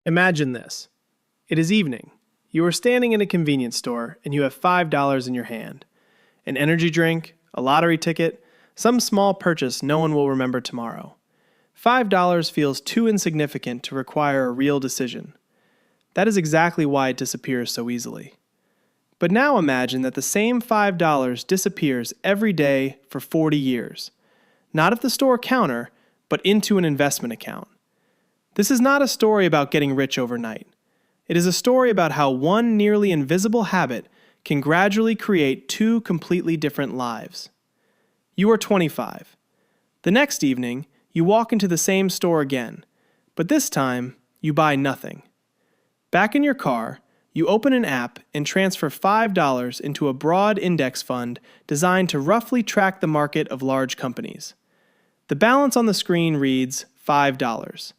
Imagine this. It is evening. You are standing in a convenience store and you have $5 in your hand. An energy drink, a lottery ticket, some small purchase no one will remember tomorrow. $5 feels too insignificant to require a real decision. That is exactly why it disappears so easily. But now imagine that the same $5 disappears every day for 40 years. Not at the store counter, but into an investment account. This is not a story about getting rich overnight. It is a story about how one nearly invisible habit can gradually create two completely different lives. You are 25. The next evening, you walk into the same store again, but this time, you buy nothing. Back in your car, you open an app and transfer $5 into a broad index fund designed to roughly track the market of large companies. The balance on the screen reads $5.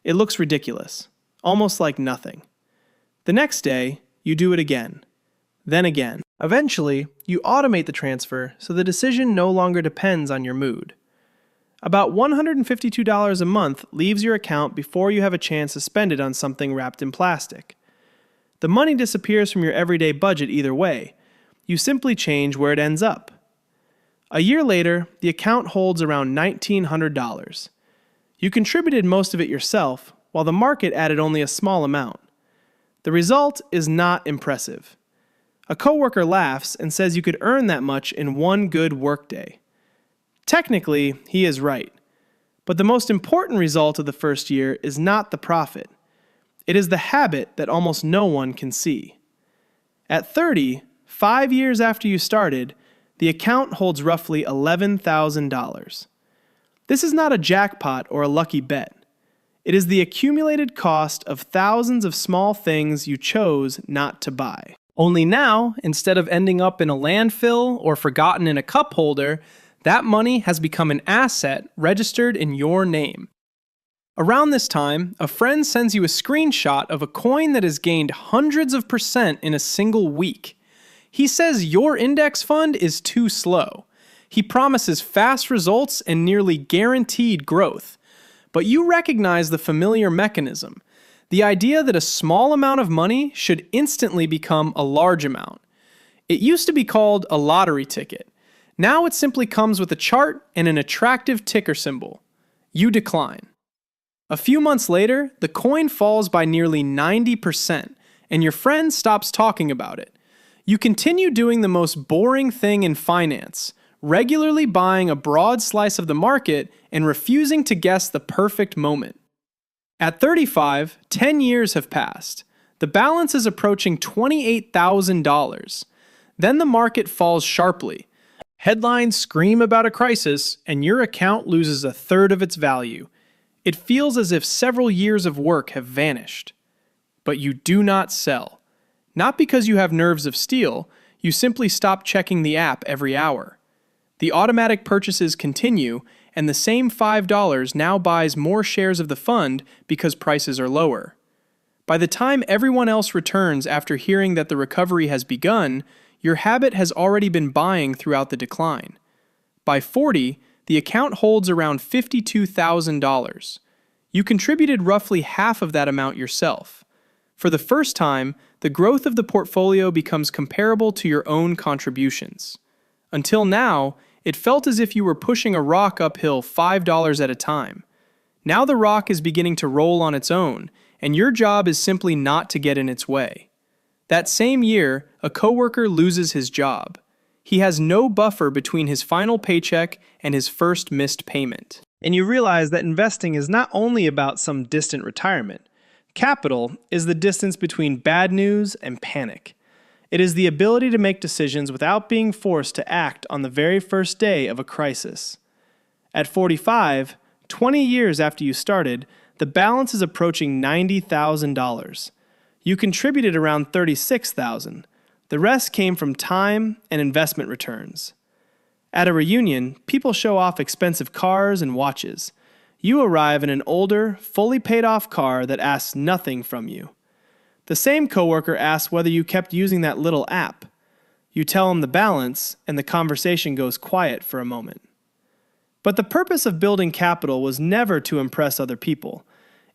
It looks ridiculous, almost like nothing. The next day, you do it again, then again. Eventually, you automate the transfer so the decision no longer depends on your mood. About $152 a month leaves your account before you have a chance to spend it on something wrapped in plastic. The money disappears from your everyday budget either way. You simply change where it ends up. A year later, the account holds around $1,900. You contributed most of it yourself, while the market added only a small amount. The result is not impressive. A coworker laughs and says you could earn that much in one good workday. Technically, he is right. But the most important result of the first year is not the profit. It is the habit that almost no one can see. At 30, 5 years after you started, the account holds roughly $11,000. This is not a jackpot or a lucky bet. It is the accumulated cost of thousands of small things you chose not to buy. Only now, instead of ending up in a landfill or forgotten in a cup holder, that money has become an asset registered in your name. Around this time, a friend sends you a screenshot of a coin that has gained hundreds of percent in a single week. He says your index fund is too slow. He promises fast results and nearly guaranteed growth. But you recognize the familiar mechanism, the idea that a small amount of money should instantly become a large amount. It used to be called a lottery ticket. Now it simply comes with a chart and an attractive ticker symbol. You decline. A few months later, the coin falls by nearly 90%, and your friend stops talking about it. You continue doing the most boring thing in finance, regularly buying a broad slice of the market and refusing to guess the perfect moment. At 35, 10 years have passed. The balance is approaching $28,000. Then the market falls sharply. Headlines scream about a crisis, and your account loses a third of its value. It feels as if several years of work have vanished. But you do not sell. Not because you have nerves of steel, you simply stop checking the app every hour. The automatic purchases continue, and the same $5 now buys more shares of the fund because prices are lower. By the time everyone else returns after hearing that the recovery has begun, your habit has already been buying throughout the decline. By 40, the account holds around $52,000. You contributed roughly half of that amount yourself. For the first time, the growth of the portfolio becomes comparable to your own contributions. Until now, it felt as if you were pushing a rock uphill $5 at a time. Now the rock is beginning to roll on its own, and your job is simply not to get in its way. That same year, a coworker loses his job. He has no buffer between his final paycheck and his first missed payment. And you realize that investing is not only about some distant retirement. Capital is the distance between bad news and panic. It is the ability to make decisions without being forced to act on the very first day of a crisis. At 45, 20 years after you started, the balance is approaching $90,000. You contributed around $36,000. The rest came from time and investment returns. At a reunion, people show off expensive cars and watches. You arrive in an older, fully paid-off car that asks nothing from you. The same coworker asks whether you kept using that little app. You tell him the balance, and the conversation goes quiet for a moment. But the purpose of building capital was never to impress other people.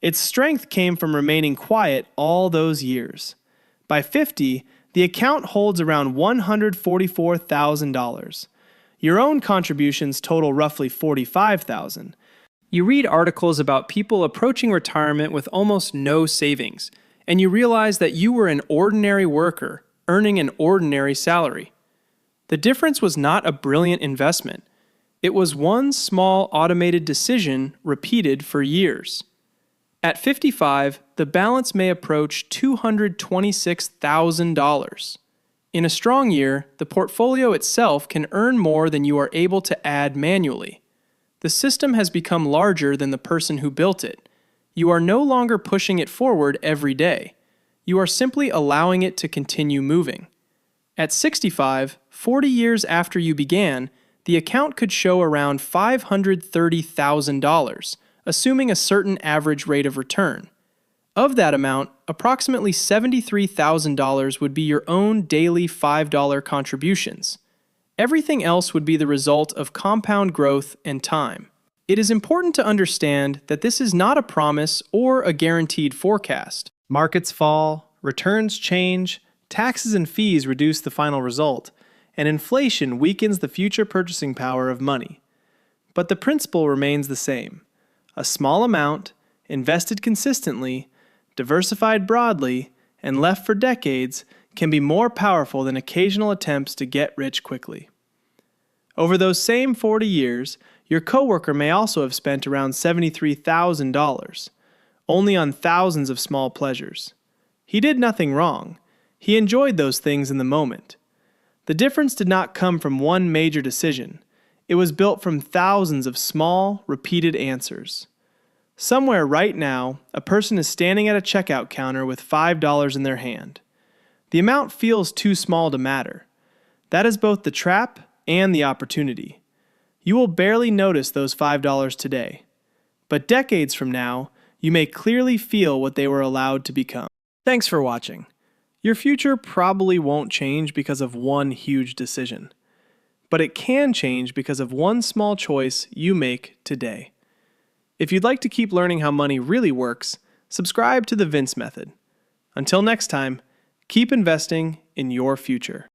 Its strength came from remaining quiet all those years. By 50, the account holds around $144,000. Your own contributions total roughly $45,000. You read articles about people approaching retirement with almost no savings, and you realize that you were an ordinary worker earning an ordinary salary. The difference was not a brilliant investment. It was one small automated decision repeated for years. At 55, the balance may approach $226,000. In a strong year, the portfolio itself can earn more than you are able to add manually. The system has become larger than the person who built it. You are no longer pushing it forward every day. You are simply allowing it to continue moving. At 65, 40 years after you began, the account could show around $530,000, assuming a certain average rate of return. Of that amount, approximately $73,000 would be your own daily $5 contributions. Everything else would be the result of compound growth and time. It is important to understand that this is not a promise or a guaranteed forecast. Markets fall, returns change, taxes and fees reduce the final result, and inflation weakens the future purchasing power of money. But the principle remains the same. A small amount, invested consistently, diversified broadly, and left for decades, can be more powerful than occasional attempts to get rich quickly. Over those same 40 years, your coworker may also have spent around $73,000, only on thousands of small pleasures. He did nothing wrong. He enjoyed those things in the moment. The difference did not come from one major decision. It was built from thousands of small, repeated answers. Somewhere right now, a person is standing at a checkout counter with $5 in their hand. The amount feels too small to matter. That is both the trap and the opportunity. You will barely notice those $5 today. But decades from now, you may clearly feel what they were allowed to become. Thanks for watching. Your future probably won't change because of one huge decision. But it can change because of one small choice you make today. If you'd like to keep learning how money really works, subscribe to the Vince Method. Until next time, keep investing in your future.